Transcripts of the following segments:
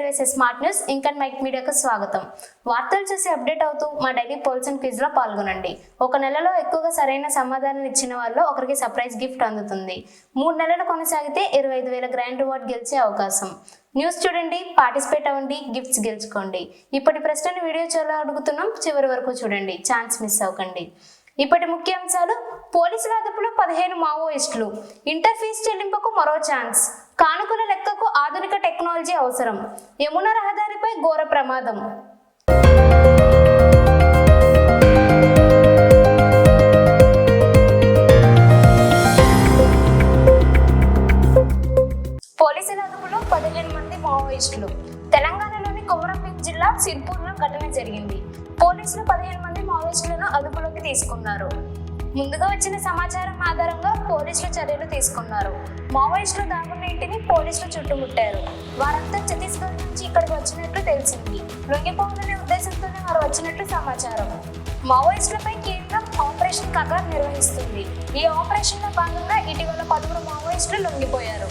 వేసే smart news ఇంకా mic మీడియాకు స్వాగతం. వార్తలు చూసి అప్డేట్ అవుతూ మా డైలీ పోల్స్ అండ్ క్విజ్ లో పాల్గొనండి. ఒక నెలలో ఎక్కువగా సరైన సమాధానం ఇచ్చిన వాళ్ళు ఒకరికి సర్ప్రైజ్ గిఫ్ట్ అందుతుంది. 3 నెలలు కొనసాగితే 25,000 గ్రాండ్ రివార్డ్ గెలిచే అవకాశం. న్యూస్ చూడండి, పార్టిసిపేట్ అవ్వండి, గిఫ్ట్స్ గెలుచుకోండి. ఇప్పటి ప్రశ్నను వీడియో చాలా అడుగుతున్నాం, చివరి వరకు చూడండి, ఛాన్స్ మిస్ అవ్వకండి. ఇప్పటి ముఖ్యాంశాలు: పోలీసుల అదుపులో 15 మావోయిస్టులు, ఇంటర్ ఫీజు చెల్లింపుకు మరో ఛాన్స్, కానుకల లెక్కకు ఆధునిక టెక్నాలజీ అవసరం, యమునా రహదారిపై ఘోర ప్రమాదం. పోలీసుల అదుపులో 15 మంది మావోయిస్టులు. తెలంగాణలోని కొమరంభీం జిల్లా సిర్పూర్లో ఘటన జరిగింది. పోలీసులు 15 మంది మావోయిస్టులను అదుపులోకి తీసుకున్నారు. ముందుగా వచ్చిన సమాచారం ఆధారంగా పోలీసులు చర్యలు తీసుకున్నారు. మావోయిస్టులు దాగున్న ఇంటిని పోలీసులు చుట్టుముట్టారు. వారంతా ఛత్తీస్గఢ్ నుంచి ఇక్కడికి వచ్చినట్లు తెలిసింది. లొంగిపోవాలనే ఉద్దేశంతోనే వారు వచ్చినట్లు సమాచారం. మావోయిస్టులపై కేంద్రం ఆపరేషన్ కగార్ నిర్వహిస్తుంది. ఈ ఆపరేషన్ లో భాగంగా ఇటీవల 10 మావోయిస్టులు లొంగిపోయారు.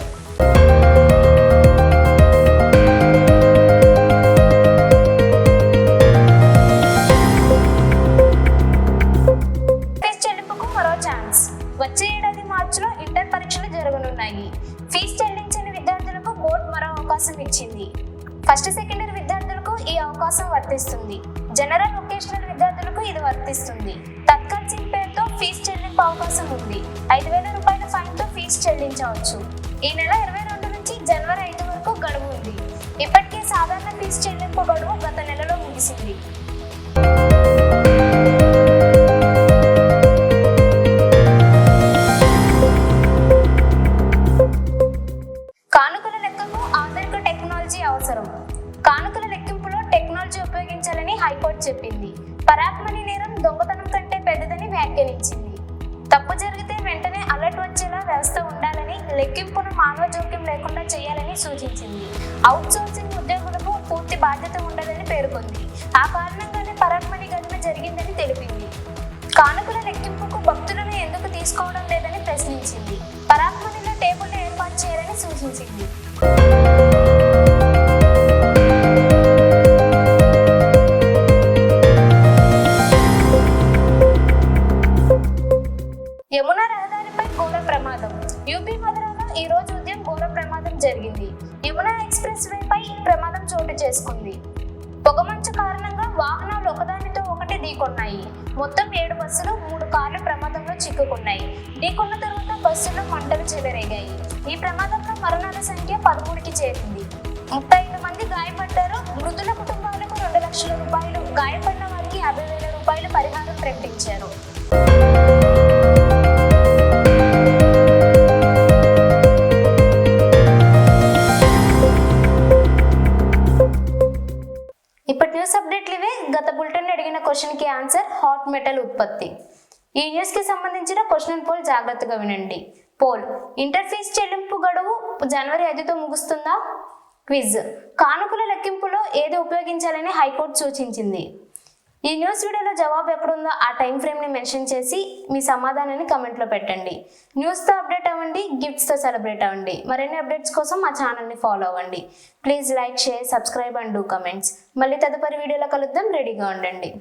వచ్చే ఏడాది మార్చిలో ఇంటర్ పరీక్షలు జరగనున్నాయి. ఫీజు చెల్లించని విద్యార్థులకు బోర్డు మరో అవకాశం ఇచ్చింది. ఫస్ట్ సెకండ్ ఇయర్ విద్యార్థులకు ఈ అవకాశం వర్తిస్తుంది. జనరల్ వొకేషనల్ విద్యార్థులకు ఇది వర్తిస్తుంది. తత్కాల్ సింగ్ పేరుతో ఫీజు చెల్లింపు అవకాశం ఉంది. 5,000 రూపాయల ఫైన్తో ఫీజు చెల్లించవచ్చు. ఈ నెల 22 నుంచి జనవరి 5 వరకు గడువు ఉంది. ఇప్పటికే సాధారణ ఫీజు చెల్లింపు గడువు గత నెలలో ముగిసింది. కానుకల లెక్కింపులో టెక్నాలజీ ఉపయోగించాలని హైకోర్టు చెప్పింది. పరాక్ మనీ నేరం దొంగతనం కంటే పెద్దదని వ్యాఖ్యానించింది. తప్పు జరిగితే వెంటనే అలర్ట్ వచ్చేలా వ్యవస్థ ఉండాలని, లెక్కింపును మానవ జోక్యం లేకుండా చేయాలని సూచించింది. అవుట్ సోర్సింగ్ ఉద్యోగులకు పూర్తి బాధ్యత ఉండదని పేర్కొంది. ఆ కారణంగానే పరాక్ మనీ ఘటన జరిగిందని తెలిపింది. కానుకల లెక్కింపుకు భక్తులను ఎందుకు తీసుకోవడం లేదని ప్రశ్నించింది. పరాక్ మనీలో టేబుల్ ఏర్పాటు చేయాలని సూచించింది. యమునా రహదారిపై ఘోర ప్రమాదం. యూపీ మధురలో ఈ రోజు ఉదయం ఘోర ప్రమాదం జరిగింది. యమునా ఎక్స్ప్రెస్ వేపై ప్రమాదం చోటు చేసుకుంది. పొగమంచు కారణంగా వాహనాలు ఒకదానితో ఒకటి ఢీకొన్నాయి. మొత్తం 7 బస్సులు, 3 కార్లు ప్రమాదంలో చిక్కుకున్నాయి. ఢీకొన్న తర్వాత బస్సులో మంటలు చెలరేగాయి. ఈ ప్రమాదంలో మరణాల సంఖ్య 13కి చేరింది. 35 మంది గాయపడ్డారు. మృతుల కుటుంబాలకు 2 లక్షల రూపాయలు, గాయపడిన వారికి 50,000 రూపాయలు పరిహారం ప్రకటించారు. ఇప్పటి న్యూస్ అప్డేట్లు ఇవే. గత బులెటిన్ అడిగిన క్వశ్చన్ కి ఆన్సర్ హాట్ మెటల్ ఉత్పత్తి. ఈ న్యూస్ కి సంబంధించిన క్వశ్చన్ పోల్ జాగ్రత్తగా వినండి. పోల్: ఇంటర్ ఫీజు చెల్లింపు గడువు జనవరి 5తో ముగుస్తుందా? క్విజ్: కానుకల లెక్కింపులో ఏది ఉపయోగించాలని హైకోర్టు సూచించింది? ఈ న్యూస్ వీడియోలో జవాబు ఎక్కడుందో ఆ టైం ఫ్రేమ్ ని మెన్షన్ చేసి మీ సమాధానాన్ని కమెంట్లో పెట్టండి. న్యూస్తో అప్డేట్ అవ్వండి, గిఫ్ట్స్తో సెలబ్రేట్ అవ్వండి. మరిన్ని అప్డేట్స్ కోసం మా ఛానల్ని ఫాలో అవ్వండి. Please like, share, subscribe and do comments. మళ్ళీ తదుపరి వీడియోలో కలుద్దాం. రెడీగా ఉండండి.